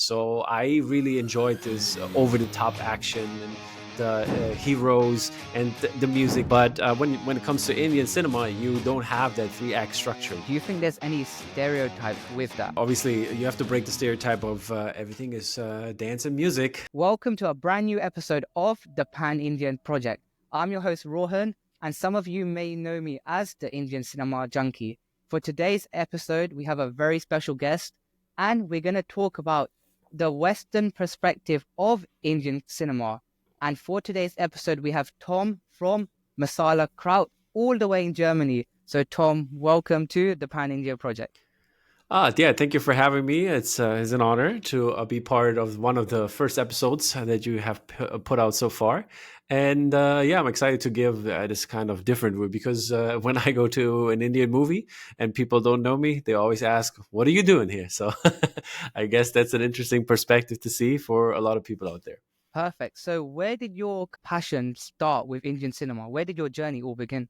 So I really enjoyed this over the top action and the heroes and the music. But when it comes to Indian cinema, you don't have that three-act structure. Do you think there's any stereotypes with that? Obviously, you have to break the stereotype of everything is dance and music. Welcome to a brand new episode of the Pan Indian Project. I'm your host Rohan, and some of you may know me as the Indian Cinema Junkie. For today's episode, we have a very special guest, and we're going to talk about the Western perspective of Indian cinema. And for today's episode, we have Tom from Masalakraut, all the way in Germany. So, Tom, welcome to the Pan India Project. Yeah, thank you for having me. It's an honor to be part of one of the first episodes that you have put out so far. And yeah, I'm excited to give this kind of different way because when I go to an Indian movie and people don't know me, they always ask, "What are you doing here?" So I guess that's an interesting perspective to see for a lot of people out there. Perfect. So, where did your passion start with Indian cinema? Where did your journey all begin?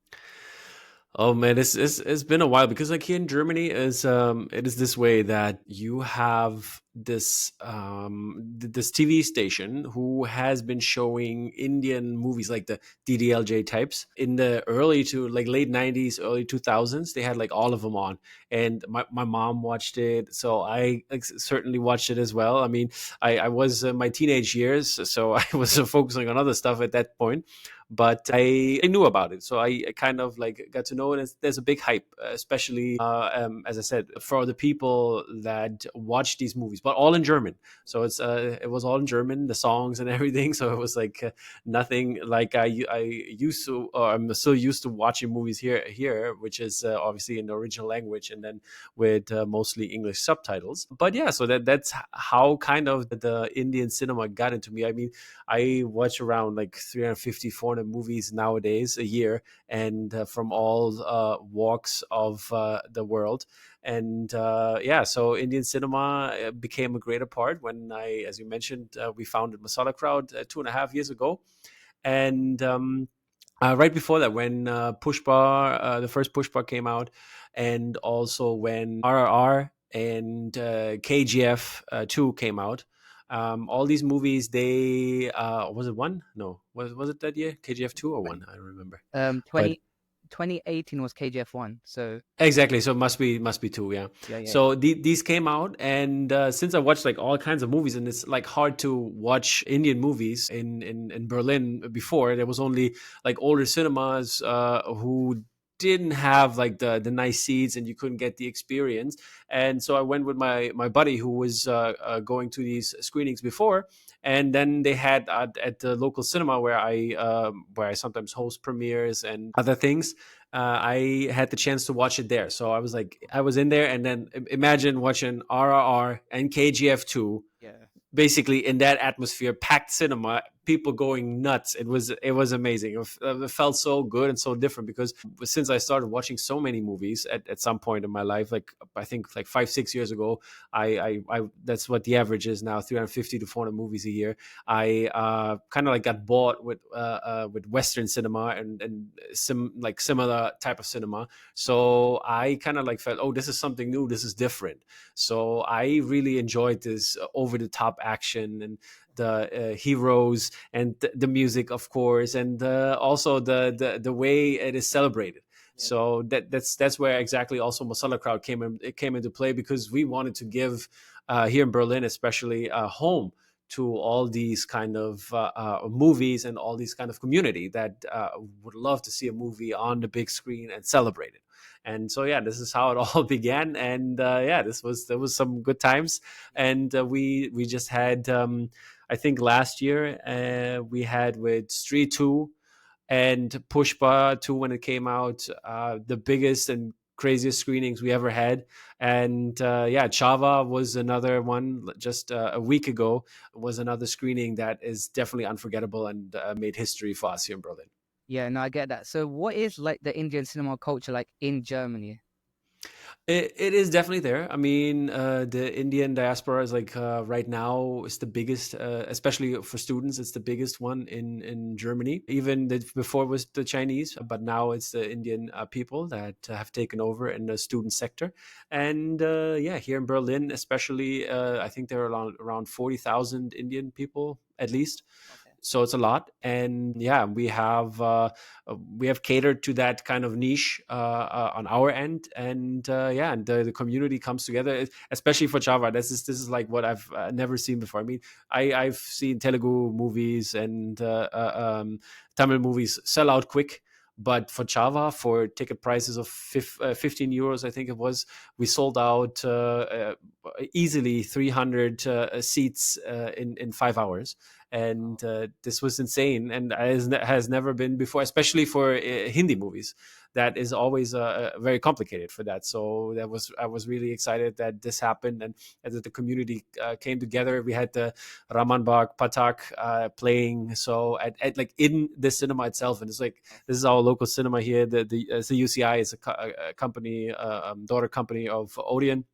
Oh man, it's been a while because like here in Germany is it is this way that you have this TV station who has been showing Indian movies like the DDLJ types in the early to like late 90s, early 2000s. They had like all of them on, and my mom watched it, so I like, certainly watched it as well. I mean, I was my teenage years, so I was focusing on other stuff at that point, but I knew about it, so I kind of like got to know it. There's a big hype, especially as I said, for the people that watch these movies, but all in German. So it was all in German, the songs and everything. So it was like nothing like I used to, or I'm so used to watching movies here, which is obviously in the original language and then with mostly English subtitles. But yeah, so that's how kind of the Indian cinema got into me. I mean, I watch around like 350, 400 movies nowadays a year, and from all walks of the world. And yeah, so Indian cinema became a greater part when as you mentioned, we founded Masalakraut 2.5 years ago. And right before that, when Pushpa, the first Pushpa came out, and also when RRR and KGF 2 came out. All these movies, they was it one? No, was it that year? KGF 2 or one? I don't remember. Um, But 20, 2018 was KGF 1. So, exactly, so it must be two, yeah. yeah. So these came out, and since I watched like all kinds of movies, and it's like hard to watch Indian movies in Berlin. Before there was only like older cinemas who didn't have like the nice seats, and you couldn't get the experience. And so I went with my buddy who was going to these screenings before, and then they had at the local cinema where I sometimes host premieres and other things. I had the chance to watch it there. So I was like, I was in there, and then imagine watching RRR and KGF 2 Yeah. basically in that atmosphere, packed cinema, people going nuts. It was amazing. It felt so good and so different because since I started watching so many movies at some point in my life, like I think like 5-6 years ago, I that's what the average is now, 350 to 400 movies a year. I kind of like got bought with Western cinema and similar type of cinema. So I kind of like felt, oh, this is something new, this is different. So I really enjoyed this over the top action and the heroes and the music, of course, and also the way it is celebrated. Yeah. So that's where exactly also Masala Crowd it came into play, because we wanted to give here in Berlin, especially, a home to all these kind of movies and all these kind of community that would love to see a movie on the big screen and celebrate it. And so yeah, this is how it all began. And yeah, there was some good times. And we just had I think last year we had with Stree 2 and Pushpa 2 when it came out, the biggest and craziest screenings we ever had. And yeah, chhaava was another one just a week ago, was another screening that is definitely unforgettable and made history for us here in Berlin. Yeah, no, I get that. So, what is like the Indian cinema culture like in Germany? It is definitely there. I mean, the Indian diaspora is like right now is the biggest, especially for students. It's the biggest one in Germany. Even before it was the Chinese, but now it's the Indian people that have taken over in the student sector. And yeah, here in Berlin, especially, I think there are around 40,000 Indian people at least, Okay. so it's a lot. And yeah, we have catered to that kind of niche on our end. And yeah, and the community comes together, especially for chhaava. This is like what I've never seen before. I mean, I've seen Telugu movies and Tamil movies sell out quick, but for chhaava, for ticket prices of 15 euros, I think it was, we sold out easily 300 seats in 5 hours. Wow. And this was insane, and has never been before, especially for Hindi movies. That is always very complicated for that. So I was really excited that this happened, and that the community came together. We had the Raman Bagh Patak playing, so at like in the cinema itself. And it's like, this is our local cinema here. The UCI is a company, daughter company of Odeon,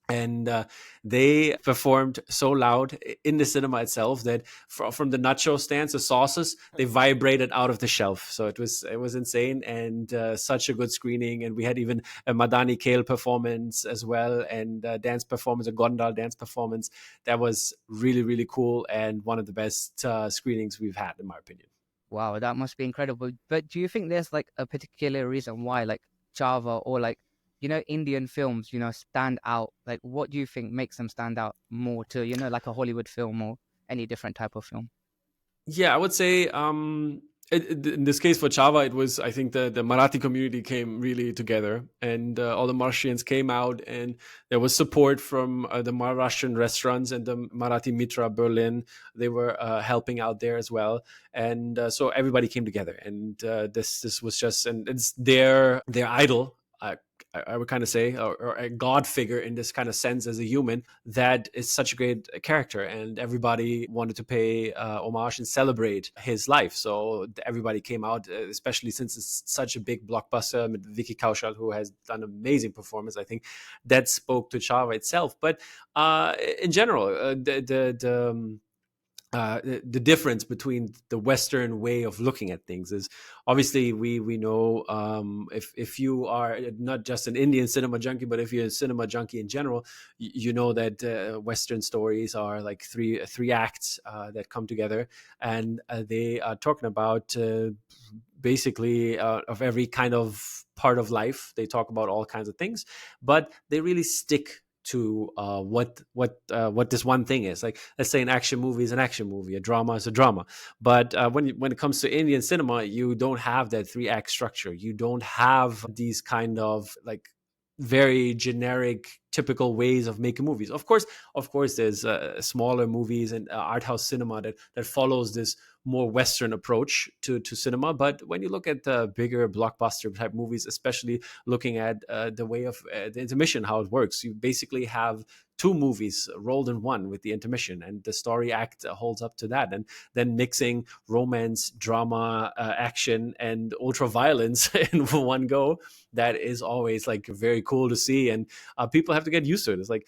and they performed so loud in the cinema itself that from the nacho stands, the sauces, they vibrated out of the shelf. So it was insane, and such a good screening. And we had even a Madani Kale performance as well, and dance performance, a Gondal dance performance. That was really, really cool, and one of the best screenings we've had, in my opinion. Wow, that must be incredible. But do you think there's like a particular reason why like Java or like, Indian films, stand out? Like what do you think makes them stand out more to, like a Hollywood film or any different type of film? Yeah, I would say in this case for chhaava, it was, I think, the Marathi community came really together, and all the Maharashtrians came out, and there was support from the Maharashtrian restaurants and the Marathi Mitra Berlin. They were helping out there as well, and so everybody came together, and this was just, and it's their idol. I would kind of say, or a god figure in this kind of sense, as a human, that is such a great character, and everybody wanted to pay homage and celebrate his life. So everybody came out, especially since it's such a big blockbuster with Vicky Kaushal, who has done an amazing performance. I think that spoke to chhaava itself. But in general, the difference between the Western way of looking at things is, obviously, we know, if you are not just an Indian cinema junkie, but if you're a cinema junkie in general, you know that Western stories are like three acts that come together, and they are talking about basically of every kind of part of life. They talk about all kinds of things, but they really stick to what this one thing is. Like, let's say an action movie is an action movie, a drama is a drama. But when it comes to Indian cinema, you don't have that three act structure. You don't have these kind of like very generic, typical ways of making movies. Of course, there's smaller movies and art house cinema that follows this more Western approach to cinema. But when you look at the bigger blockbuster type movies, especially looking at the way of the intermission, how it works, you basically have two movies rolled in one with the intermission, and the story act holds up to that. And then mixing romance, drama, action, and ultra violence in one go, that is always like very cool to see. And people have to get used to it. It's like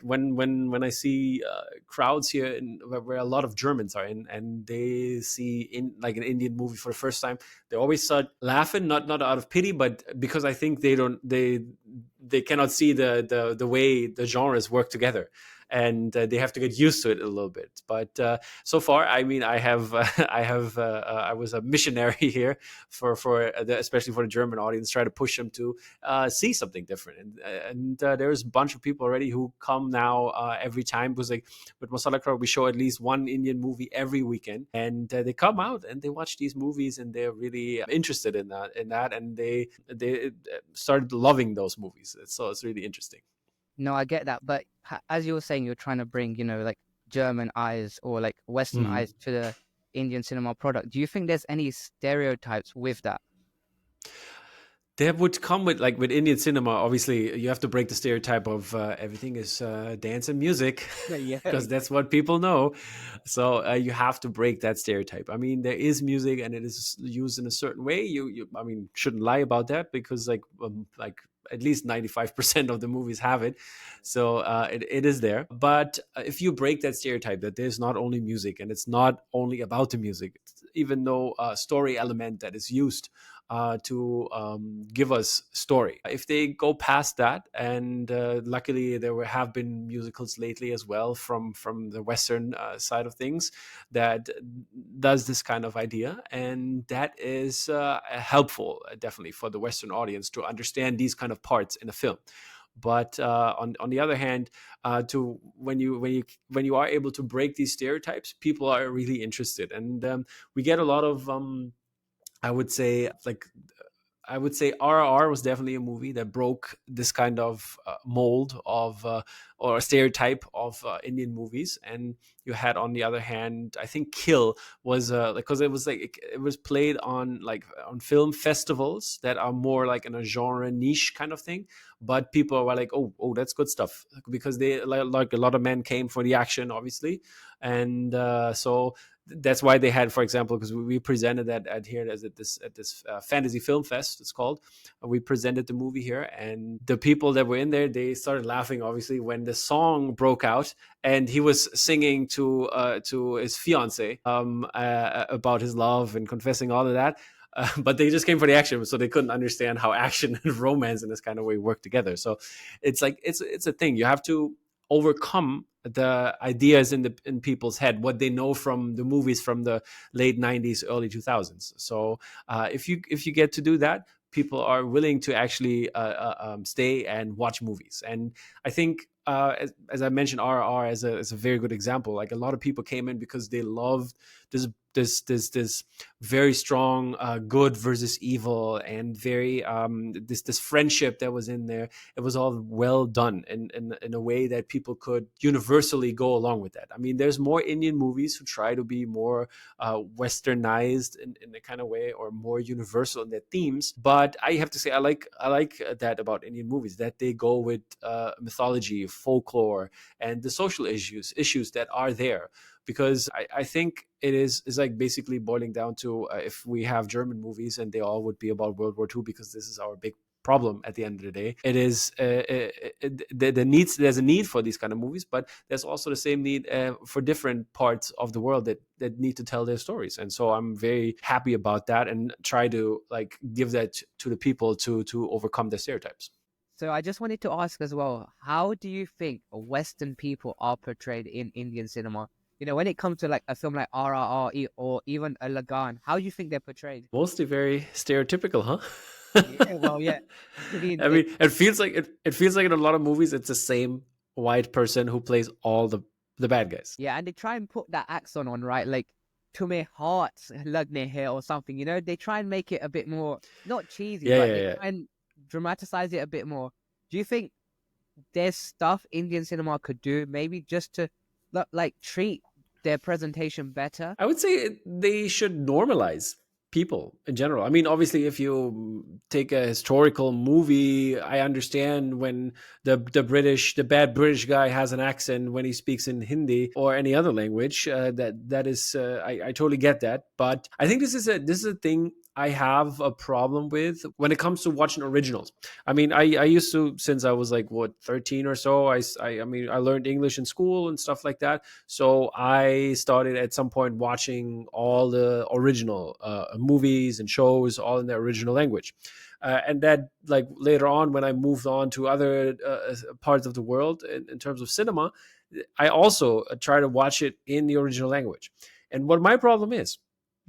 when I see crowds here where a lot of Germans are in, and they see in like an Indian movie for the first time, they always start laughing, not out of pity, but because I think they cannot see the way the genres work together, and they have to get used to it a little bit. But so far, I mean, I was a missionary here especially for the German audience, try to push them to see something different. And there's a bunch of people already who come now every time, because like with Masalakraut, we show at least one Indian movie every weekend, and they come out and they watch these movies, and they're really interested in that, and they started loving those movies. So it's really interesting. No, I get that, but as you were saying, you're trying to bring, like German eyes or like Western Mhm. eyes to the Indian cinema product. Do you think there's any stereotypes with that? That would come with, like, with Indian cinema. Obviously, you have to break the stereotype of everything is dance and music, Yeah, because that's exactly. what people know. So you have to break that stereotype. I mean, there is music, and it is used in a certain way. I mean, shouldn't lie about that, because like at least 95% of the movies have it. So it is there. But if you break that stereotype that there's not only music and it's not only about the music, even though story element that is used to give us story. If they go past that, and luckily there have been musicals lately as well from the Western side of things that does this kind of idea, and that is helpful, definitely for the Western audience to understand these kind of parts in a film. But on the other hand, to when you are able to break these stereotypes, people are really interested, and we get a lot of I would say like I would say RRR was definitely a movie that broke this kind of mold of or a stereotype of Indian movies. And you had, on the other hand, I think Kill was because it was like it was played on like on film festivals that are more like in a genre niche kind of thing. But people were like, oh, that's good stuff, because they like a lot of men came for the action, obviously, and so that's why they had, for example, because we presented that at here as at this fantasy film fest, it's called. We presented the movie here, and the people that were in there, they started laughing, obviously, when the song broke out, and he was singing to his fiance about his love and confessing all of that. But they just came for the action, so they couldn't understand how action and romance in this kind of way work together. So it's like it's a thing. You have to overcome the ideas in people's head, what they know from the movies from the late 90s, early 2000s. So if you get to do that, people are willing to actually stay and watch movies. And I think as I mentioned RR as a very good example, like a lot of people came in because they loved this very strong good versus evil, and very this friendship that was in there. It was all well done in a way that people could universally go along with that. I mean, there's more Indian movies who try to be more westernized in a kind of way, or more universal in their themes. But I have to say, I like that about Indian movies, that they go with mythology, folklore, and the social issues that are there. Because I think it is like basically boiling down to if we have German movies and they all would be about World War II, because this is our big problem at the end of the day. It is there's a need for these kind of movies, but there's also the same need for different parts of the world that need to tell their stories. And so I'm very happy about that, and try to like give that to the people to overcome their stereotypes. So I just wanted to ask as well, how do you think Western people are portrayed in Indian cinema? You know, when it comes to like a film like RRR or even a Lagan, how do you think they're portrayed? Mostly very stereotypical, Yeah, huh? well, yeah. I mean, I mean, it feels like in a lot of movies it's the same white person who plays all the bad guys. yeah, and they try and put that accent on, right? Like, to me, heart, lagne hair or something, you know? They try and make it a bit more, not cheesy, Yeah, but yeah, they yeah. try and dramatize it a bit more. Do you think there's stuff Indian cinema could do, maybe just to, like, treat their presentation better? I would say they should normalize people in general. I mean, obviously, if you take a historical movie, I understand when the bad British guy has an accent when he speaks in Hindi or any other language. That is, I totally get that. But I think this is a thing I have a problem with when it comes to watching originals. I mean, I used to, since I was like what 13 or so. I mean, I learned English in school and stuff like that. So I started at some point watching all the original movies and shows, all in the original language. And that, like later on, when I moved on to other parts of the world in terms of cinema, I also try to watch it in the original language. And what my problem is,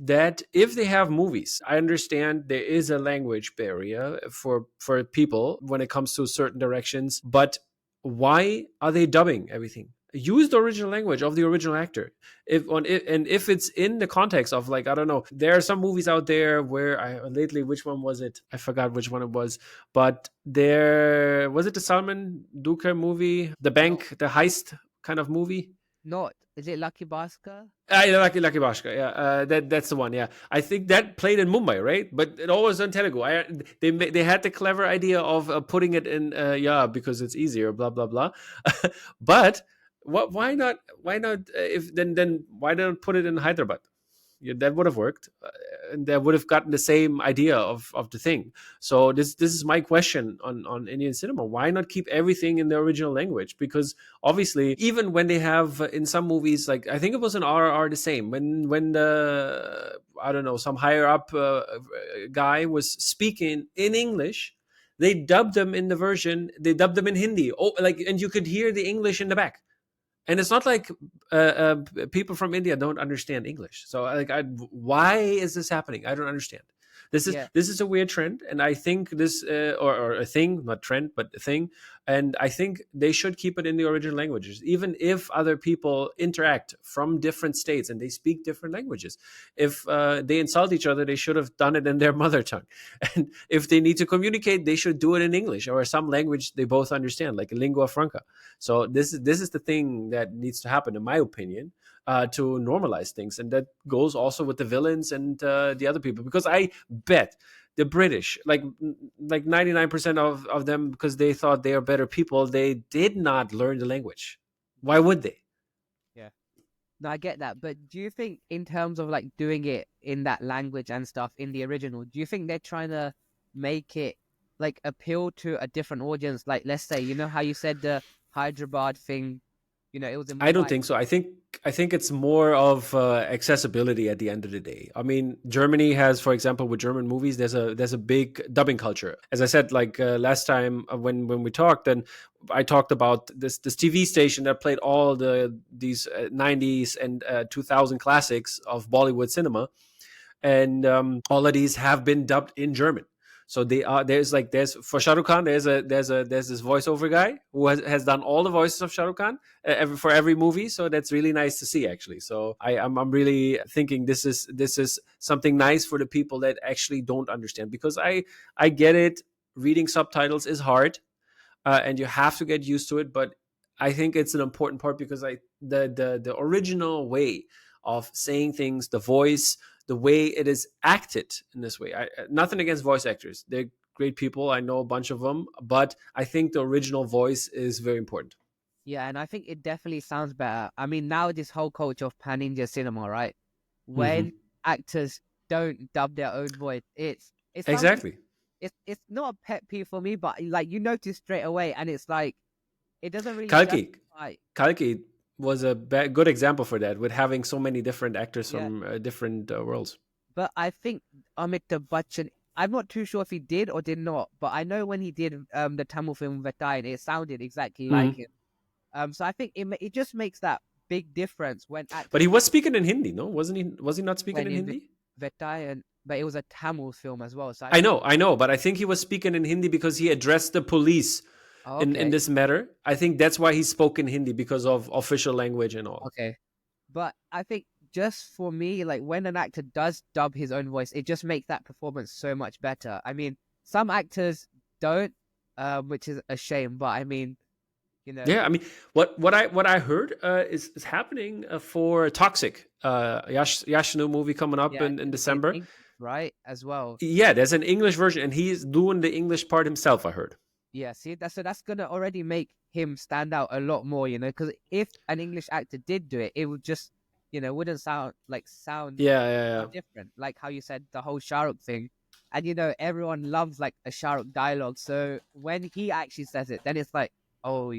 that if they have movies, I understand there is a language barrier for people when it comes to certain directions, but why are they dubbing everything? Use the original language of the original actor. If it's in the context of, like, I don't know, there are some movies out there where I lately, which one was it? I forgot which one it was, but there was it the Salman Duker movie, the No, bank, the heist kind of movie. not. Is it Lucky Bhaskar? Yeah, Lucky Bhaskar. Yeah, that's the one. Yeah, I think that played in Mumbai, right? But it always on Telugu. They had the clever idea of putting it in yeah, because it's easier. Blah blah blah. But what? Why not? Why not? If then why don't put it in Hyderabad? Yeah, that would have worked. that would have gotten the same idea of the thing. So this is my question on Indian cinema. Why not keep everything in the original language? Because obviously, even when they have in some movies, like I think it was in RRR the same, when the I don't know, some higher up guy was speaking in English, they dubbed them in the version. They dubbed them in Hindi. Oh, like, and you could hear the English in the back. And it's not like people from India don't understand English. So like, why is this happening? I don't understand. Yeah. This is a weird trend, and I think this or a thing, not trend, but a thing. And I think they should keep it in the original languages, even if other people interact from different states and they speak different languages. If they insult each other, they should have done it in their mother tongue. And if they need to communicate, they should do it in English or some language they both understand, like a lingua franca. So this is the thing that needs to happen, in my opinion, to normalize things, and that goes also with the villains and the other people. Because I bet the British, like 99% of them, because they thought they are better people, they did not learn the language. Why would they? Yeah. No, I get that. But do you think, in terms of like doing it in that language and stuff in the original, do you think they're trying to make it like appeal to a different audience? Like, let's say, you know how you said the Hyderabad thing, it was in I don't Mumbai. think so. I think it's more of accessibility at the end of the day. I mean, Germany has, for example, with German movies, there's a big dubbing culture. As I said, like last time when we talked, then I talked about this TV station that played all these 90s and 2000 classics of Bollywood cinema, and all of these have been dubbed in German. So there's for Shah Rukh Khan, there's this voiceover guy who has done all the voices of Shah Rukh Khan for every movie. So that's really nice to see, actually. So I'm really thinking this is something nice for the people that actually don't understand, because I get it. Reading subtitles is hard, and you have to get used to it. But I think it's an important part, because the original way of saying things, the voice, the way it is acted in this way. Nothing against voice actors; they're great people. I know a bunch of them, but I think the original voice is very important. Yeah, and I think it definitely sounds better. I mean, now this whole culture of pan-India cinema, right? Hmm. When actors don't dub their own voice, it's something. Exactly. It's not a pet peeve for me, but like you notice straight away, and it's like it doesn't really Kalki. justify. Kalki was a good example for that, with having so many different actors Yeah, from different worlds. but I think Amitabh Bachchan. I'm not too sure if he did or did not, but I know when he did the Tamil film Vettai, it sounded exactly like Mhm. him. So I think it just makes that big difference when But he actors was speaking in Hindi, no? Wasn't he? Was he not speaking when in in Hindi? Vettai, and but it was a Tamil film as well. So I I think, know, I know, but I think he was speaking in Hindi because he addressed the police oh, in okay, this matter. I think that's why he spoke in Hindi, because of official language and all. okay. But I think just for me, like when an actor does dub his own voice, it just makes that performance so much better. I mean, some actors don't, which is a shame. But I mean, you know, Yeah, I mean, what I heard is happening for Toxic, Yashnu movie coming up yeah, in in December. English, right, as well. Yeah, there's an English version, and he's doing the English part himself. I heard. Yeah, see, that's gonna already make him stand out a lot more, because if an English actor did do it, it would just, wouldn't sound Yeah, yeah, so yeah. different. Like how you said the whole Shah Rukh thing, and everyone loves like a Shah Rukh dialogue. So when he actually says it, then it's like, oh,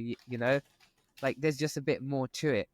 like there's just a bit more to it.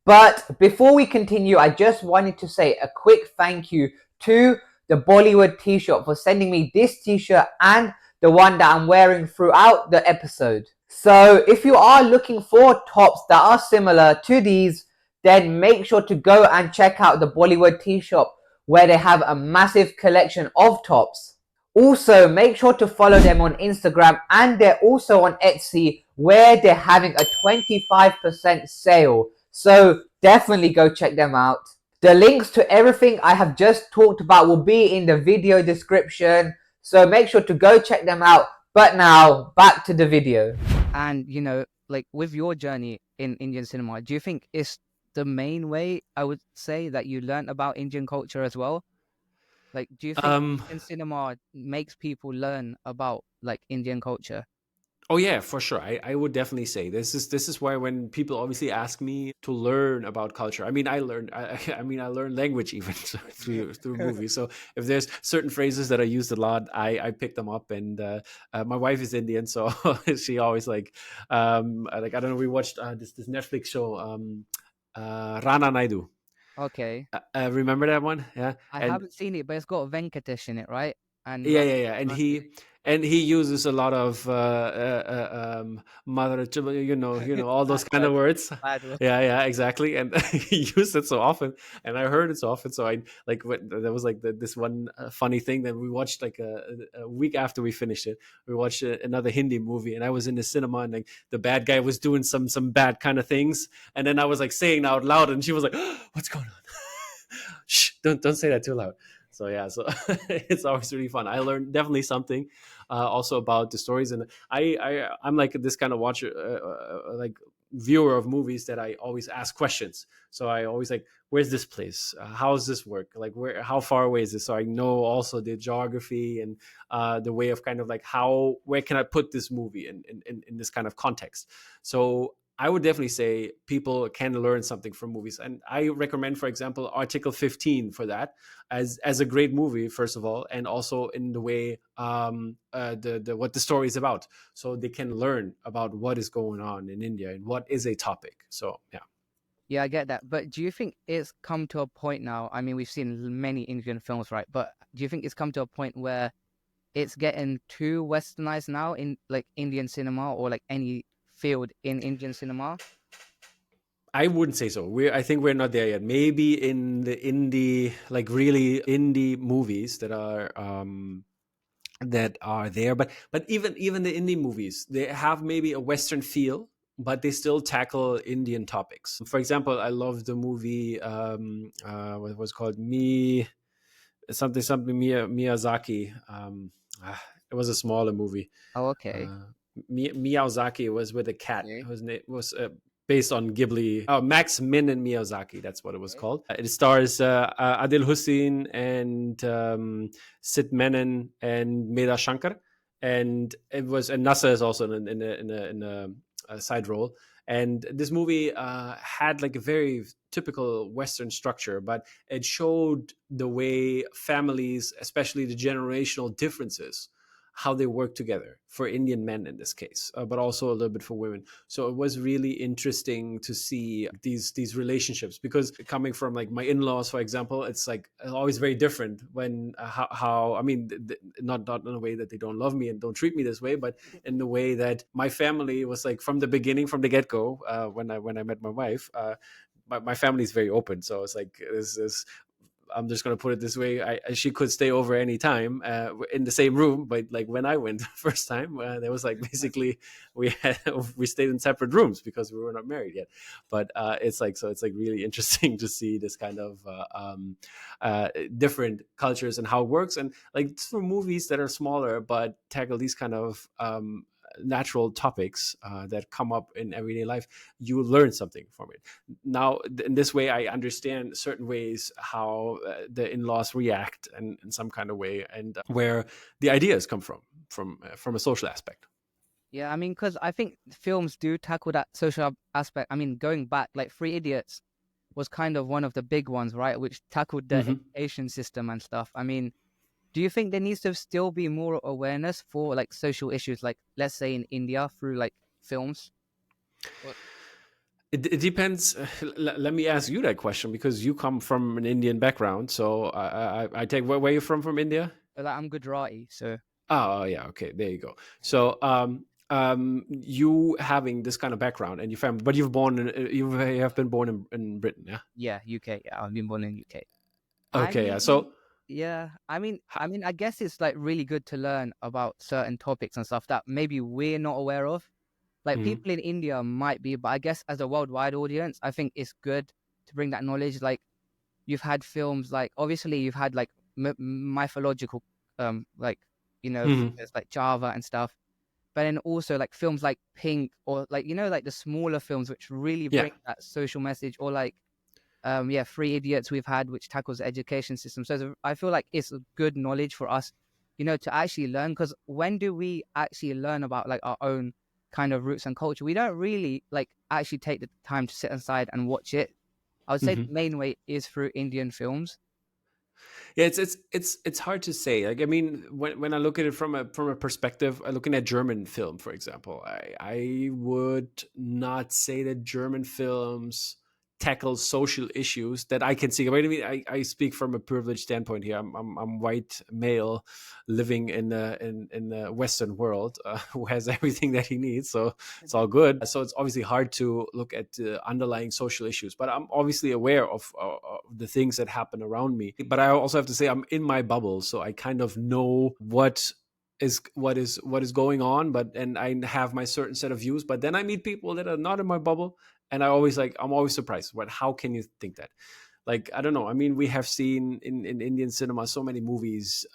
But before we continue, I just wanted to say a quick thank you to the Bollywood Tee Shop for sending me this t-shirt and the one that I'm wearing throughout the episode. So if you are looking for tops that are similar to these, then make sure to go and check out the Bollywood Tee Shop, where they have a massive collection of tops. Also, make sure to follow them on Instagram, and they're also on Etsy, where they're having a 25% sale. So definitely go check them out. The links to everything I have just talked about will be in the video description. So make sure to go check them out. But now, back to the video. And like with your journey in Indian cinema, do you think it's the main way, I would say, that you learn about Indian culture as well? Like, do you think Um, Indian cinema makes people learn about like Indian culture? Oh yeah, for sure. I would definitely say this is why when people obviously ask me to learn about culture, I mean I learned I mean I learned language even through movies. So if there's certain phrases that I used a lot, I pick them up. And my wife is Indian, so she always like I don't know. We watched this Netflix show, Rana Naidu. Okay. Remember that one? Yeah, I and haven't seen it, but it's got Venkatesh in it, right? And yeah, yeah, yeah, and Rani. he uses a lot of mother, all those Bad kind of word. words. Bad word. Yeah, yeah, exactly. And he used it so often, and I heard it so often. So I like there was like this one funny thing that we watched like a week after we finished it. We watched another Hindi movie, and I was in the cinema, and like the bad guy was doing some bad kind of things, and then I was like saying out loud, and she was like, "What's going on?" Shh, don't say that too loud. So yeah, so it's always really fun. I learned definitely something also about the stories. And I'm like this kind of watcher, like viewer of movies, that I always ask questions. So I always like, where's this place? How does this work? Like how far away is this? So I know also the geography and the way of kind of like where can I put this movie in this kind of context. So I would definitely say people can learn something from movies, and I recommend, for example, Article 15 for that, as a great movie, first of all, and also in the way the what the story is about, so they can learn about what is going on in India and what is a topic. So yeah. Yeah, I get that. But do you think it's come to a point now? I mean, we've seen many Indian films, right? But do you think it's come to a point where it's getting too westernized now in like Indian cinema or like any field in Indian cinema? I wouldn't say so. I think we're not there yet. Maybe in the indie, like really indie movies that are there, but even the indie movies, they have maybe a western feel, but they still tackle Indian topics. For example, I love the movie, what was called Me something Miyazaki. It was a smaller movie. Oh, okay. uh, Miyazaki was with a cat. Okay. It was based on Ghibli. Oh, Max Min and Miyazaki. That's what it was Okay. called. It stars Adil Hussein and Sid Menon and Meda Shankar, and Nasa is also in a side role. And this movie had like a very typical Western structure, but it showed the way families, especially the generational differences, how they work together for Indian men in this case, but also a little bit for women. So it was really interesting to see these relationships, because coming from like my in-laws, for example, it's like always very different when how I mean, not in a way that they don't love me and don't treat me this way, but in the way that my family was like from the beginning, from the get-go, when I met my wife. My family is very open, so it's like this I'm just gonna put it this way: she could stay over anytime in the same room. But like when I went the first time, there was like basically we stayed in separate rooms because we were not married yet. But it's like really interesting to see this kind of different cultures and how it works, and like for movies that are smaller but tackle these kind of natural topics that come up in everyday life, you learn something from it. Now in this way I understand certain ways how the in-laws react in some kind of way, and where the ideas come from a social aspect. Yeah, I mean, because I think films do tackle that social aspect. I mean, going back, like Three Idiots was kind of one of the big ones, right? Which tackled the Hmm. education system and stuff. I mean, do you think there needs to still be more awareness for like social issues, like let's say in India through like films? Or, It depends. Let me ask you that question, because you come from an Indian background. So I take where you're from India. like I'm Gujarati, so Oh yeah, okay, there you go. So you having this kind of background and your family, but you have been born in Britain, yeah. yeah, UK. Yeah, I've been born in UK. I Okay, yeah. mean, So yeah, I mean, ha- I guess it's like really good to learn about certain topics and stuff that maybe we're not aware of. Like mhm. people in India might be, but I guess as a worldwide audience, I think it's good to bring that knowledge. Like you've had films, like obviously you've had like mythological, like Mhm. there's like Chhaava and stuff, but then also like films like Pink or like like the smaller films which really Yeah. bring that social message, or like Three Idiots we've had which tackles the education system. So I feel like it's a good knowledge for us to actually learn. Because when do we actually learn about like our own kind of roots and culture? We don't really like actually take the time to sit aside and watch it. I would say the Mhm. main way is through Indian films. Yeah, it's hard to say. Like, I mean, when I look at it from a perspective, looking at German film, for example, I would not say that German films tackle social issues that I can see. I mean, I speak from a privileged standpoint here. I'm white male living in the Western world, who has everything that he needs, so it's all good. So it's obviously hard to look at the underlying social issues, but I'm obviously aware of the things that happen around me. But I also have to say I'm in my bubble, so I kind of know what is going on, but and I have my certain set of views. But then I meet people that are not in my bubble, and I'm always surprised. What How can you think that? Like, I don't know. I mean, we have seen in Indian cinema so many movies,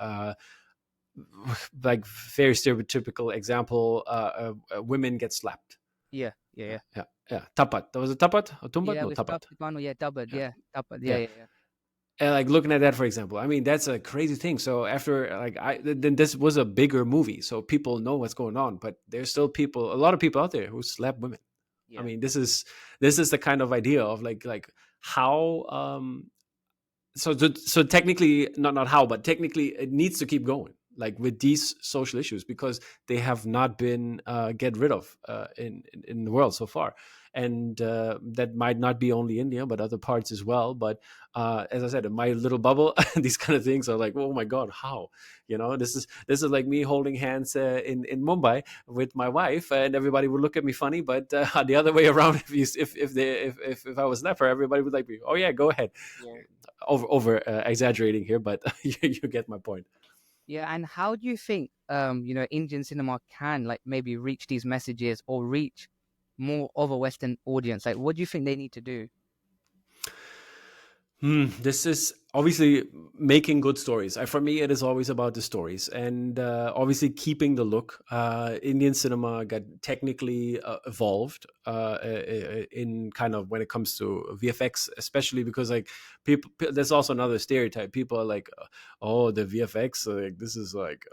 like very stereotypical example, women get slapped. Yeah, yeah, Yeah, yeah. yeah, yeah. Tapat. That was a tapat or tumbat? Yeah, No, with tapat. Mano, yeah, Dubbed, Yeah, yeah, Dubbed, yeah, yeah. yeah, yeah. And like looking at that, for example, I mean, that's a crazy thing. So after like then this was a bigger movie, so people know what's going on. But there's still a lot of people out there who slap women. I Yeah. mean, this is the kind of idea of like how so technically not how, but technically it needs to keep going, like with these social issues, because they have not been get rid of in the world so far. And that might not be only India but other parts as well. But as I said, in my little bubble, these kind of things are like, oh my god, how, this is like me holding hands in Mumbai with my wife, and everybody would look at me funny. But the other way around, if I was leper, everybody would like me, oh yeah, go ahead. Yeah. Over exaggerating here, but you get my point. Yeah, and how do you think Indian cinema can like maybe reach these messages or reach more of a Western audience? Like what do you think they need to do? This is obviously making good stories. For me, it is always about the stories, and obviously keeping the look. Indian cinema got technically evolved in kind of when it comes to VFX, especially because like people. There's also another stereotype. People are like, "Oh, the VFX, like this is like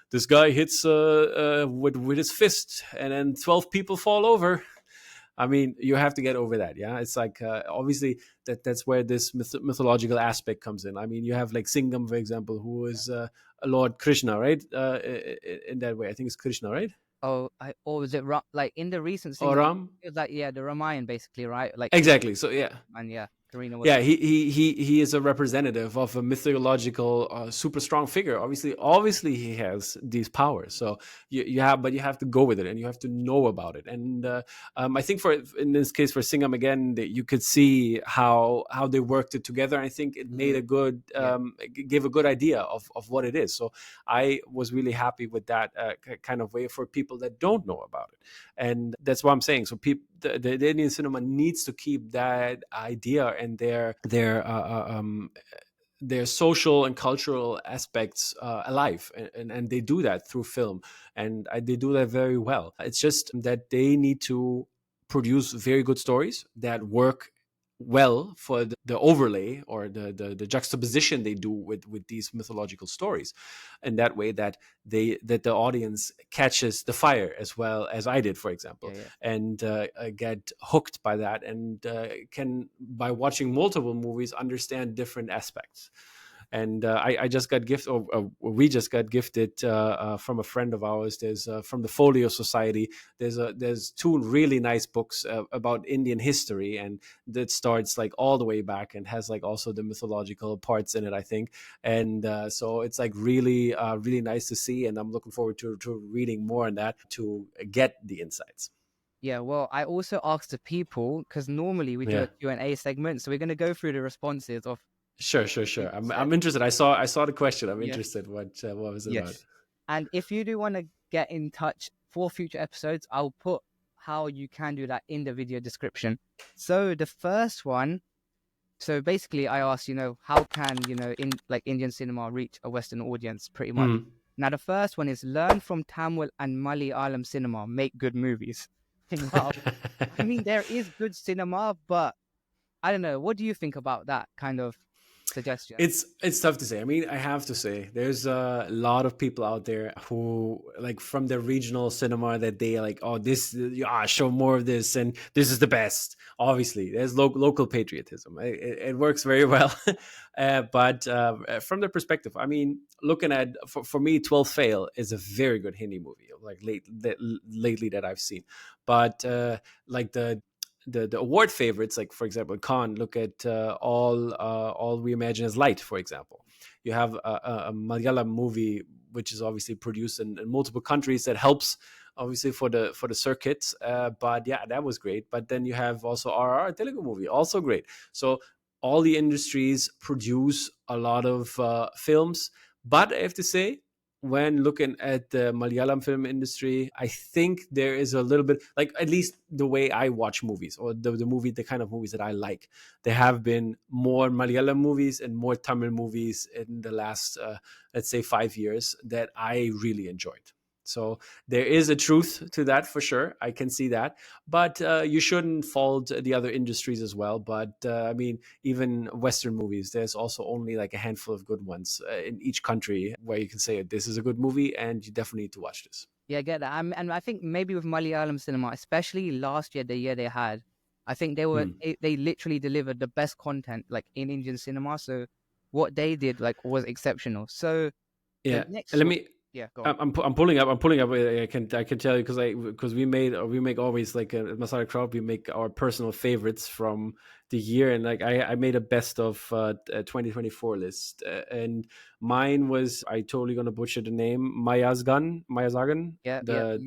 this guy hits with his fist, and then 12 people fall over." I mean, you have to get over that. Yeah, it's like obviously that's where this mythological aspect comes in. I mean, you have like Singham, for example, who is Lord Krishna, right? In that way, I think it's Krishna, right? Oh, or was it like in the recent Or Singham? Ram? It was like yeah, the Ramayan basically, right? Like Exactly. So yeah, and yeah, Karina was yeah, he is a representative of a mythological super strong figure. Obviously he has these powers. So but you have to go with it, and you have to know about it. And I think in this case for Singham again, that you could see how they worked it together. I think it made a good yeah, gave a good idea of what it is. So I was really happy with that kind of way for people that don't know about it. And that's what I'm saying. So the Indian cinema needs to keep that idea and their social and cultural aspects alive, and they do that through film, and they do that very well. It's just that they need to produce very good stories that work well for the overlay or the juxtaposition they do with these mythological stories, and that way that the audience catches the fire as well as I did, for example, yeah, yeah. and get hooked by that, and can, by watching multiple movies, understand different aspects. And I just got gifted, or we just got gifted from a friend of ours. There's from the Folio Society. There's two really nice books about Indian history, and that starts like all the way back and has like also the mythological parts in it, I think. And so it's like really nice to see, and I'm looking forward to reading more on that to get the insights. Yeah, well, I also asked the people because normally we do a Yeah. Q&A segment, so we're going to go through the responses of Sure, what sure. people I'm said. I'm interested. I saw the question. I'm Yeah. interested. What was it about? Yes. And if you do want to get in touch for future episodes, I'll put how you can do that in the video description. So the first one, so basically I asked, how can, in like Indian cinema reach a Western audience pretty much. Hmm. Now the first one is learn from Tamil and Malayalam cinema, make good movies. Wow. I mean, there is good cinema, but I don't know. What do you think about that kind of? suggestion? It's tough to say. I mean, I have to say, there's a lot of people out there who like from the regional cinema that they like, oh, this, yeah, show more of this, and this is the best. Obviously, there's local patriotism. It works very well. But from the perspective, I mean, looking at for me, 12 Fail is a very good Hindi movie, like lately that I've seen. But like the award favorites, like for example Khan, look at all we imagine as light, for example. You have a Malayalam movie which is obviously produced in multiple countries that helps obviously for the circuits, but yeah, that was great. But then you have also RR Telugu movie, also great. So all the industries produce a lot of films, but I have to say, when looking at the Malayalam film industry, I think there is a little bit, like at least the way I watch movies, or the kind of movies that I like. There have been more Malayalam movies and more Tamil movies in the last, let's say, 5 years that I really enjoyed. So there is a truth to that for sure. I can see that, but you shouldn't fault the other industries as well. But I mean, even Western movies, there's also only like a handful of good ones in each country where you can say this is a good movie and you definitely need to watch this. Yeah, I get that. And I think maybe with Malayalam cinema, especially last year, the year they had, I think Hmm. they literally delivered the best content like in Indian cinema. So what they did like was exceptional. So the Yeah, next let one, me. yeah, go on. I'm pulling up. I'm pulling up. I can tell you because we make always like a Masalakraut. We make our personal favorites from the year, and like I made a best of 2024 list, and mine was, I totally gonna butcher the name, Mayazagan, Yeah, yeah,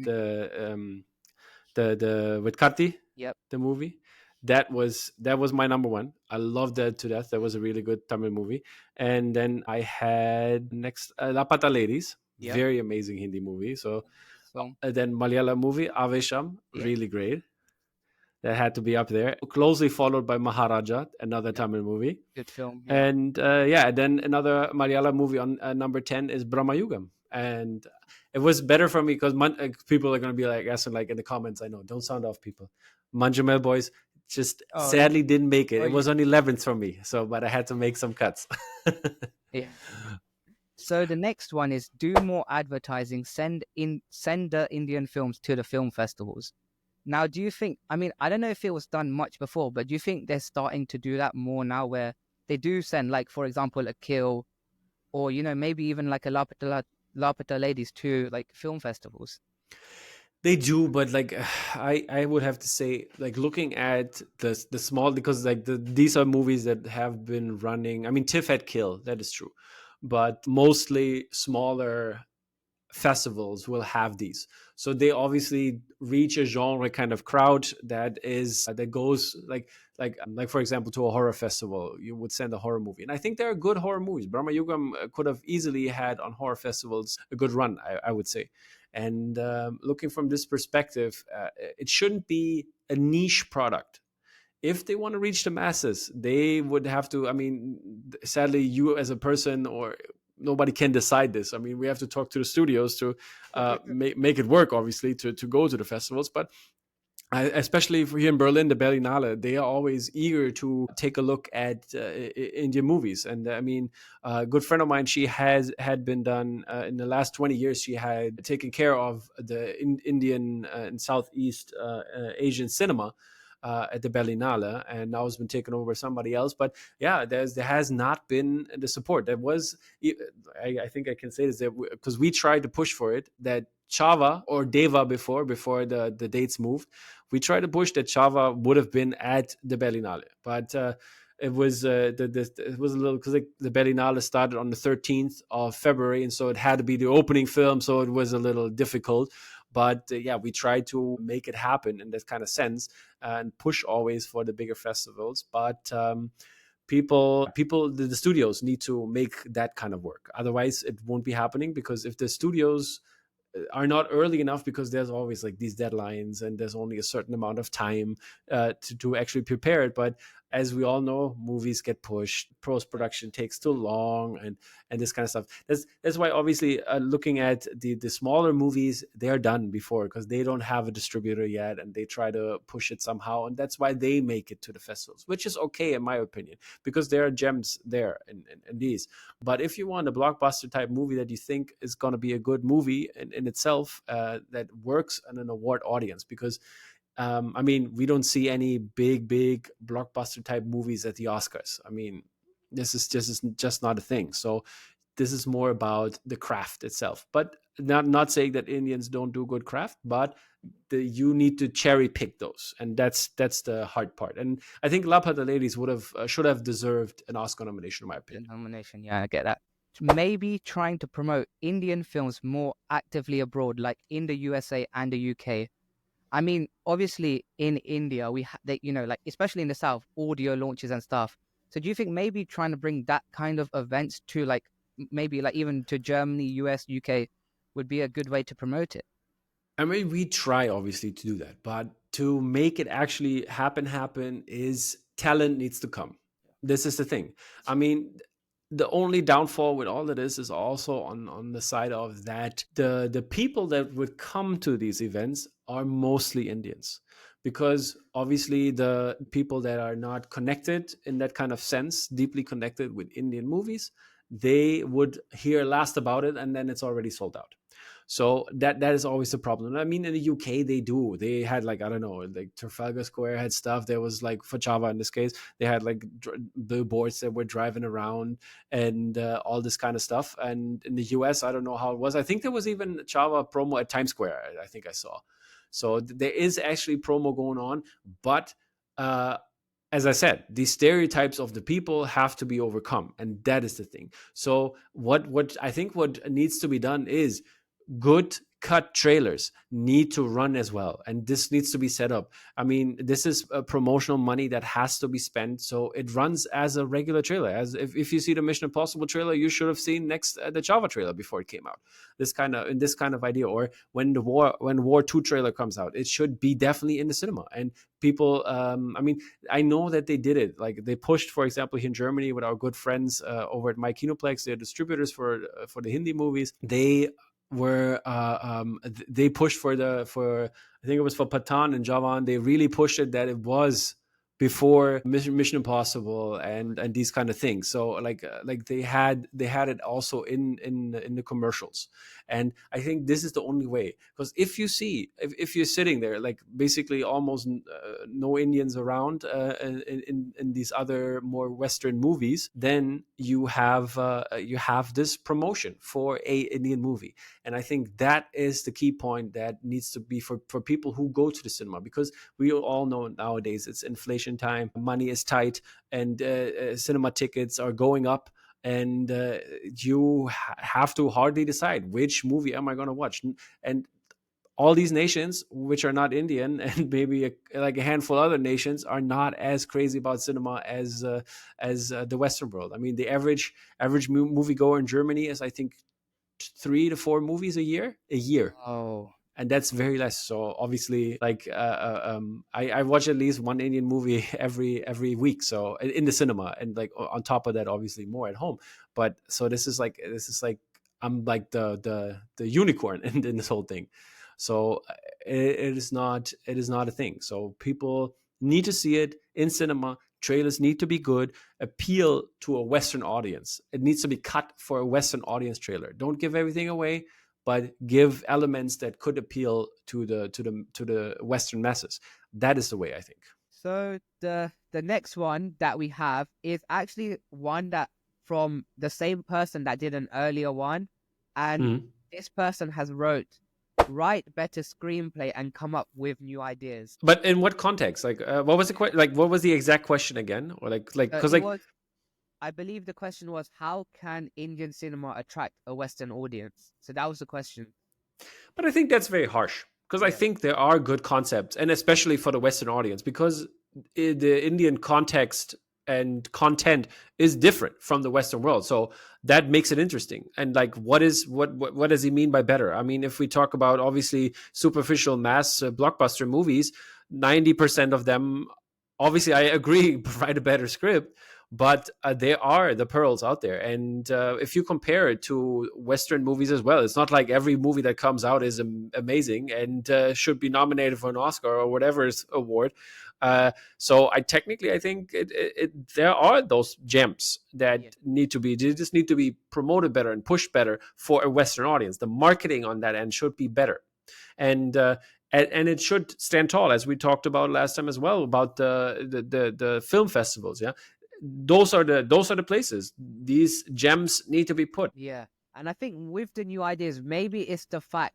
the with Karti, yep, the movie. That was my number one. I loved that to death. That was a really good Tamil movie. And then I had next Lapata Ladies, yep. very amazing Hindi movie. So Film, then Malayalam movie Avesham, yeah, really great. That had to be up there. Closely followed by Maharaja, another yep, Tamil movie. good film, yeah. And yeah, then another Malayalam movie on number 10 is Brahmayugam. And it was better for me because people are going to be like asking, like in the comments, I know, don't sound off, people. Manjamel Boys just Oh, sadly didn't make it. oh, It was on 11th for me. So, but I had to make some cuts. yeah. So the next one is do more advertising, send the Indian films to the film festivals. Now, do you think, I mean, I don't know if it was done much before, but do you think they're starting to do that more now where they do send, like, for example, a Kill or, maybe even like a Lapita Ladies to like film festivals? They do, but like I would have to say, like looking at the small, because like these are movies that have been running. I mean, Tiff had Kill, that is true, but mostly smaller festivals will have these. So they obviously reach a genre kind of crowd that goes like for example, to a horror festival, you would send a horror movie, and I think there are good horror movies. Brahma Yugam could have easily had on horror festivals a good run, I would say. And looking from this perspective, it shouldn't be a niche product. If they want to reach the masses, they would have to. I mean, sadly, you as a person, or nobody can decide this. I mean, we have to talk to the studios to make it work, obviously, to go to the festivals. But especially for here in Berlin, the Berlinale, they are always eager to take a look at Indian movies. And I mean, a good friend of mine, she had been done in the last 20 years. She had taken care of the Indian and Southeast Asian cinema at the Berlinale, and now it's been taken over by somebody else. But yeah, there has not been the support. There was, I think I can say this, because we tried to push for it, that chhaava or Deva before the dates moved, we tried to push that chhaava would have been at the Berlinale, but it was it was a little, because like the Berlinale started on the 13th of February, and so it had to be the opening film, so it was a little difficult. But yeah, we tried to make it happen in that kind of sense and push always for the bigger festivals. But the studios need to make that kind of work. Otherwise, it won't be happening, because if the studios are not early enough, because there's always like these deadlines and there's only a certain amount of time to actually prepare it. But as we all know, movies get pushed, post production takes too long, and this kind of stuff. That's why obviously looking at the smaller movies, they're done before because they don't have a distributor yet, and they try to push it somehow, and that's why they make it to the festivals, which is okay in my opinion, because there are gems there in these. But if you want a blockbuster type movie that you think is going to be a good movie in itself, that works in an award audience, because I mean, we don't see any big blockbuster type movies at the Oscars. I mean, this is just not a thing. So this is more about the craft itself. But not saying that Indians don't do good craft, but you need to cherry pick those, and that's the hard part. And I think Labha the Ladies would have should have deserved an Oscar nomination, in my The opinion. nomination, yeah, I get that. Maybe trying to promote Indian films more actively abroad, like in the USA and the UK. I mean, obviously in India, like especially in the South, audio launches and stuff. So do you think maybe trying to bring that kind of events to like maybe like even to Germany, US, UK would be a good way to promote it? I mean, we try obviously to do that, but to make it actually happen is talent needs to come. This is the thing. I mean, the only downfall with all of this is also on the side of that the people that would come to these events are mostly Indians, because obviously the people that are not connected in that kind of sense, deeply connected with Indian movies, they would hear last about it and then it's already sold out. So that is always a problem. I mean, in the UK, they had like, I don't know, like Trafalgar Square had stuff. There was like, for chhaava in this case, they had like billboards that were driving around and all this kind of stuff. And in the US, I don't know how it was. I think there was even chhaava promo at Times Square, I think I saw. So there is actually promo going on, but uh, as I said, these stereotypes of the people have to be overcome, and that is the thing. So what I think what needs to be done is good cut trailers need to run as well, and this needs to be set up. I mean, this is a promotional money that has to be spent, so it runs as a regular trailer. As if you see the Mission Impossible trailer, you should have seen next the chhaava trailer before it came out. This kind of idea. Or when War 2 trailer comes out, it should be definitely in the cinema. And people, I mean, I know that they did it, like they pushed, for example, here in Germany with our good friends over at My Kinoplex. They're distributors for the Hindi movies. They pushed for I think it was for Patan and Jawan. They really pushed it that it was before Mission Impossible and these kind of things. So like they had it also in the commercials. And I think this is the only way, because if you're sitting there, like basically almost no Indians around in these other more Western movies, then you have this promotion for a Indian movie. And I think that is the key point that needs to be for people who go to the cinema, because we all know nowadays it's inflation time, money is tight, and cinema tickets are going up. And you have to hardly decide which movie am I going to watch. And all these nations, which are not Indian, and maybe like a handful of other nations, are not as crazy about cinema as the Western world. I mean, the average moviegoer in Germany is, I think, 3 to 4 movies a year, Oh, and that's very less. So obviously, like I watch at least one Indian movie every week, so in the cinema, and like on top of that, obviously more at home. But so this is like I'm like the unicorn in this whole thing. So it is not a thing. So people need to see it in cinema. Trailers need to be good, appeal to a Western audience. It needs to be cut for a Western audience trailer. Don't give everything away, but give elements that could appeal to the Western masses. That is the way, I think. so the next one that we have is actually one that from the same person that did an earlier one, and Mhm. this person has write better screenplay and come up with new ideas. But in what context? Like, what was the like? What was the exact question again? Or like, because It like, was, I believe the question was, how can Indian cinema attract a Western audience? So that was the question. but I think that's very harsh, because I Yeah. think there are good concepts, and especially for the Western audience, because the Indian context and content is different from the Western world. So that makes it interesting. And like, what does he mean by better? I mean, if we talk about obviously superficial mass blockbuster movies, 90% of them obviously I agree, provide a better script, but there are the pearls out there. And if you compare it to Western movies as well, it's not like every movie that comes out is amazing and should be nominated for an Oscar or whatever award. So I think there are those gems that Yeah. they just need to be promoted better and pushed better for a Western audience. The marketing on that end should be better. And and it should stand tall, as we talked about last time as well, about the film festivals. Yeah, those are the places these gems need to be put. Yeah. And I think with the new ideas, maybe it's the fact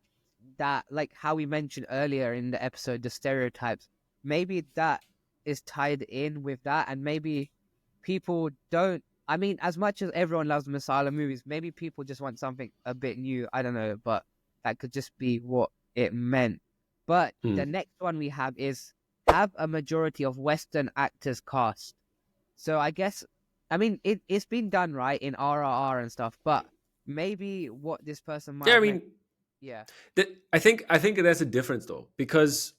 that, like how we mentioned earlier in the episode, the stereotypes, maybe that is tied in with that. And maybe people don't, I mean, as much as everyone loves Masala movies, maybe people just want something a bit new. I don't know, but that could just be what it meant. But the Hmm. next one we have is have a majority of Western actors cast. So I guess, I mean, it's been done right in RRR and stuff, but maybe what this person might Yeah, I have meant. mean, Yeah, I think there's a difference though, because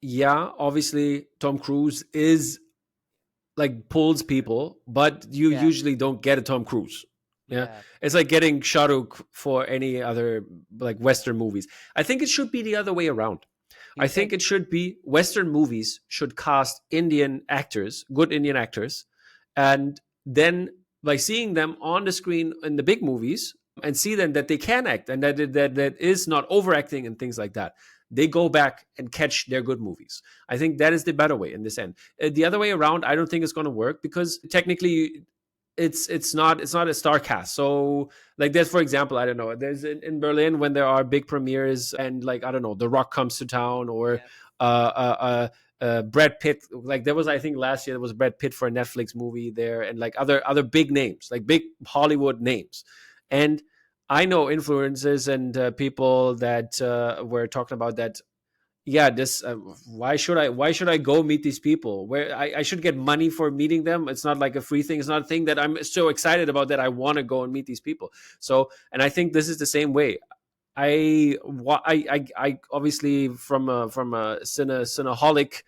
yeah, obviously Tom Cruise is like pulls people, but you yeah, usually don't get a Tom Cruise. Yeah, yeah. it's like getting Shahrukh for any other like Western movies. I think it should be the other way around. You I think think? it should be Western movies should cast Indian actors, good Indian actors, and then by seeing them on the screen in the big movies and see them that they can act and that is not overacting and things like that, they go back and catch their good movies. I think that is the better way in this end. The other way around, I don't think it's going to work, because technically it's not a star cast. So like there's, for example, I don't know, there's in Berlin when there are big premieres and like I don't know, The Rock comes to town, or Yeah, Brad Pitt. Like there was, I think last year there was Brad Pitt for a Netflix movie there, and like other big names, like big Hollywood names. And I know influencers and people that were talking about that. Yeah, this why should I go meet these people, where I should get money for meeting them? It's not like a free thing. It's not a thing that I'm so excited about that I want to go and meet these people. So, and I think this is the same way. I obviously from a cineholic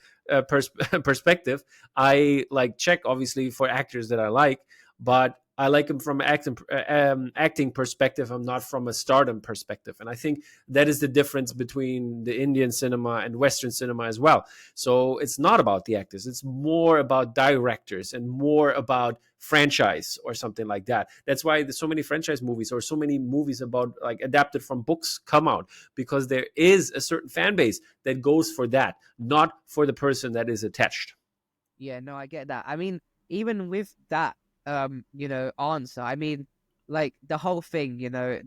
perspective, I like check obviously for actors that I like, but I like them from acting perspective. I'm not from a stardom perspective, and I think that is the difference between the Indian cinema and Western cinema as well. So it's not about the actors; it's more about directors and more about franchise or something like that. That's why there's so many franchise movies or so many movies about like adapted from books come out, because there is a certain fan base that goes for that, not for the person that is attached. yeah. No, I get that. I mean, even with that, answer. I mean, like the whole thing,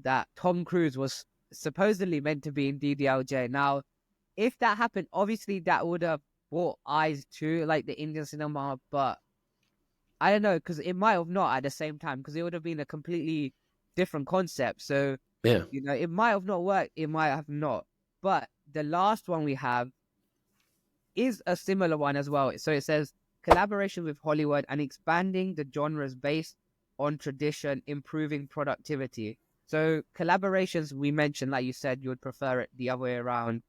that Tom Cruise was supposedly meant to be in DDLJ. Now, if that happened, obviously that would have brought eyes to like the Indian cinema, but I don't know, because it might have not at the same time, because it would have been a completely different concept. So, Yeah. it might have not worked, it might have not. But the last one we have is a similar one as well. So it says collaboration with Hollywood and expanding the genres based on tradition, improving productivity. So collaborations we mentioned, like you said, you would prefer it the other way around.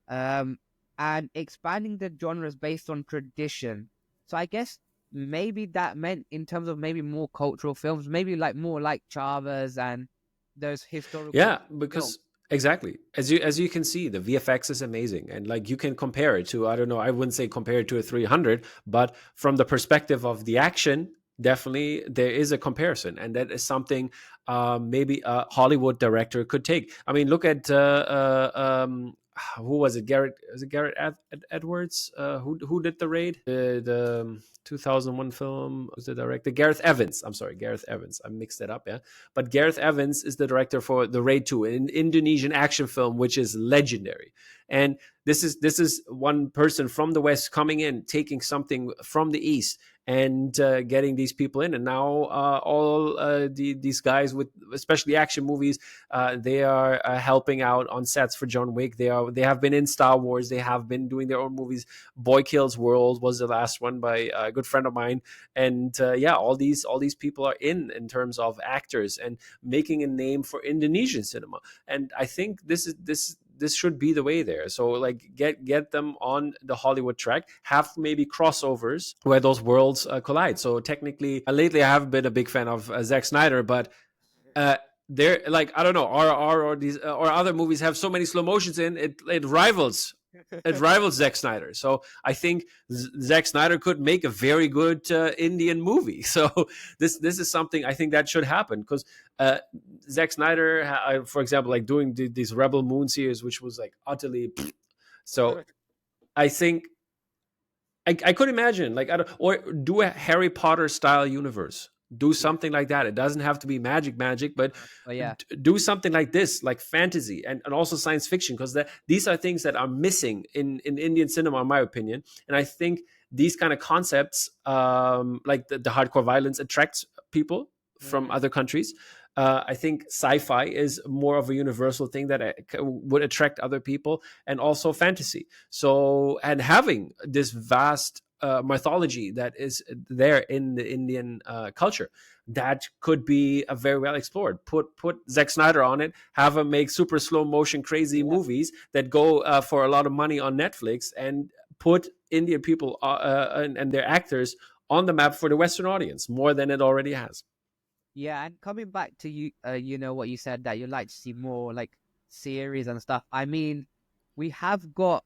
Um, and expanding the genres based on tradition. So I guess maybe that meant in terms of maybe more cultural films, maybe like more like Chavas and those historical Yeah, films. because exactly, as you can see, the VFX is amazing, and like you can compare it to, I don't know, I wouldn't say compare it to a 300, but from the perspective of the action, definitely there is a comparison, and that is something maybe a Hollywood director could take. I mean, look at who was it? Garrett, was it Garrett Edwards? Who did the raid? The 2001 film was the director Gareth Evans. I'm sorry, Gareth Evans. I mixed that up. Yeah, but Gareth Evans is the director for The Raid 2, an Indonesian action film which is legendary. And this is one person from the West coming in, taking something from the East, and getting these people in. And now all these guys with especially action movies, they are helping out on sets for John Wick. They have been in Star Wars. They have been doing their own movies. Boy Kills World was the last one by a good friend of mine. And yeah, all these people are in terms of actors and making a name for Indonesian cinema. And I think this this should be the way there. So like get them on the Hollywood track, have maybe crossovers where those worlds collide. So technically, lately I haven't been a big fan of Zack Snyder, but uh, they're like, I don't know, or these or other movies have so many slow motions in it, it rivals Zack Snyder. So I think Zack Snyder could make a very good Indian movie. So this is something I think that should happen, because uh, Zack Snyder, for example, like doing these Rebel Moon series, which was like utterly. So I think I could imagine, like, I don't, or do a Harry Potter style universe. Do something like that. It doesn't have to be magic, but But yeah, do something like this, like fantasy and also science fiction, because these are things that are missing in Indian cinema, in my opinion. And I think these kind of concepts, like the hardcore violence, attracts people from mm, other countries. I think sci-fi is more of a universal thing that would attract other people, and also fantasy. So, and having this vast mythology that is there in the Indian culture, that could be a very well explored. Put Zack Snyder on it, have him make super slow motion crazy yeah. movies that go for a lot of money on Netflix, and put Indian people and their actors on the map for the Western audience more than it already has. Yeah, and coming back to you, you know what you said, that you like to see more like series and stuff. I mean, we have got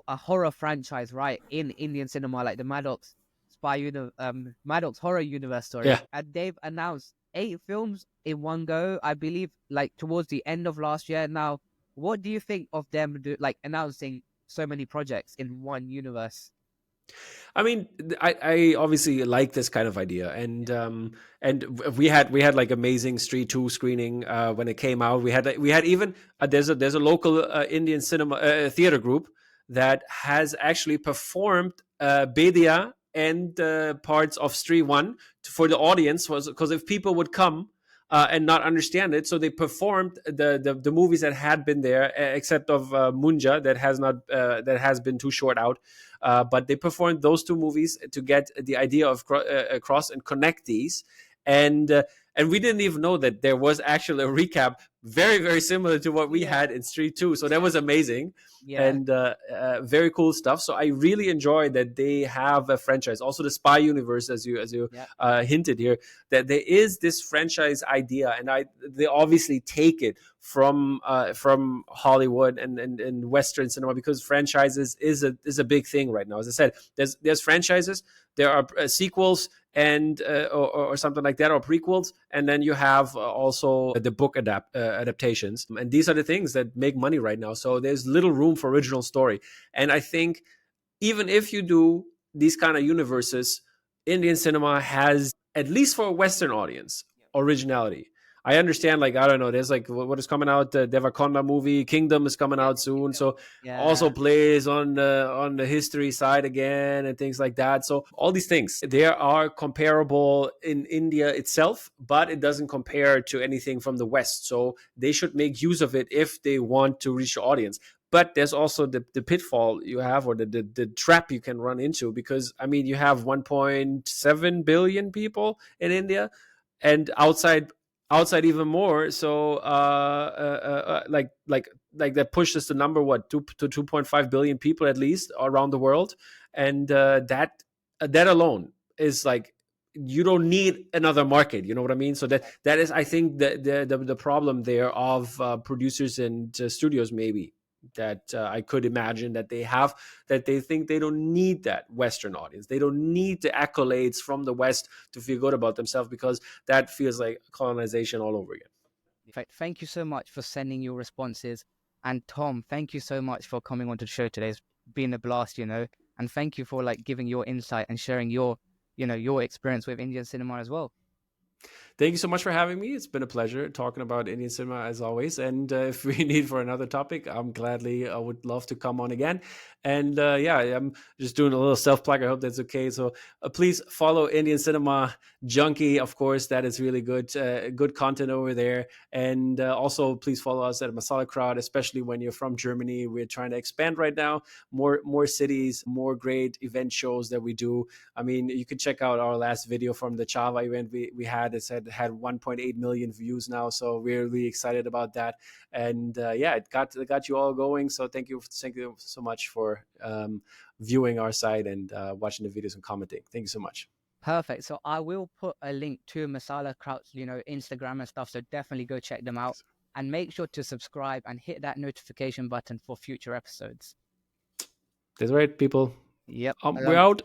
a horror franchise, right, in Indian cinema, like the Maddox Horror Universe, Yeah. sorry, and they've announced 8 films in one go, I believe, like towards the end of last year. Now, what do you think of them like announcing so many projects in one universe? I mean, I obviously like this kind of idea, and we had like amazing Street 2 screening when it came out. We had even there's a local Indian cinema theater group that has actually performed Bedia and parts of Stree 1 for the audience, was because if people would come and not understand it, so they performed the movies that had been there, except of Munja, that has been too short out. But they performed those two movies to get the idea of cross and connect these, and we didn't even know that there was actually a recap very very similar to what we Yeah, had in Street 2. So that was amazing, yeah, and very cool stuff. So I really enjoy that they have a franchise. Also the Spy Universe, as you yeah, hinted here, that there is this franchise idea, and they obviously take it from Hollywood and Western cinema, because franchises is a big thing right now. As I said, there's franchises, there are sequels, and or something like that, or prequels, and then you have also the book adaptations, and these are the things that make money right now. So there's little room for original story, and I think even if you do these kind of universes, Indian cinema has, at least for a Western audience, originality. I understand, like, I don't know, there's like what is coming out, the Devakonda movie, Kingdom is coming yeah, out soon, Kingdom. so also Yeah, plays on the history side again and things like that. So all these things, they are comparable in India itself, but it doesn't compare to anything from the West. So they should make use of it if they want to reach the audience. But there's also the pitfall you have, or the trap you can run into, because I mean, you have 1.7 billion people in India, and outside even more. So like that pushes the number, what, 2 to 2.5 billion people at least around the world, and that alone is like, you don't need another market, you know what I mean? So that is, I think, the problem there of producers and studios, maybe, that I could imagine that they have, that they think they don't need that Western audience, they don't need the accolades from the West to feel good about themselves, because that feels like colonization all over again. Thank you so much for sending your responses. And Tom, thank you so much for coming on to the show today. It's been a blast, you know. And thank you for like giving your insight and sharing your, your experience with Indian cinema as well. Thank you so much for having me. It's been a pleasure talking about Indian cinema as always. And if we need for another topic, I would love to come on again. And yeah, I'm just doing a little self plug. I hope that's okay. So please follow Indian Cinema Junkie. Of course, that is really good content over there. And also, please follow us at Masalakraut, especially when you're from Germany. We're trying to expand right now, more cities, more great event shows that we do. I mean, you can check out our last video from the chhaava event we had. It had 1.8 million views now, so we're really excited about that. And yeah, it got you all going. So thank you so much for viewing our site and watching the videos and commenting. Thank you so much. Perfect. So I will put a link to Masalakraut's, Instagram and stuff. So definitely go check them out and make sure to subscribe and hit that notification button for future episodes. That's right, people. Yep. We're out.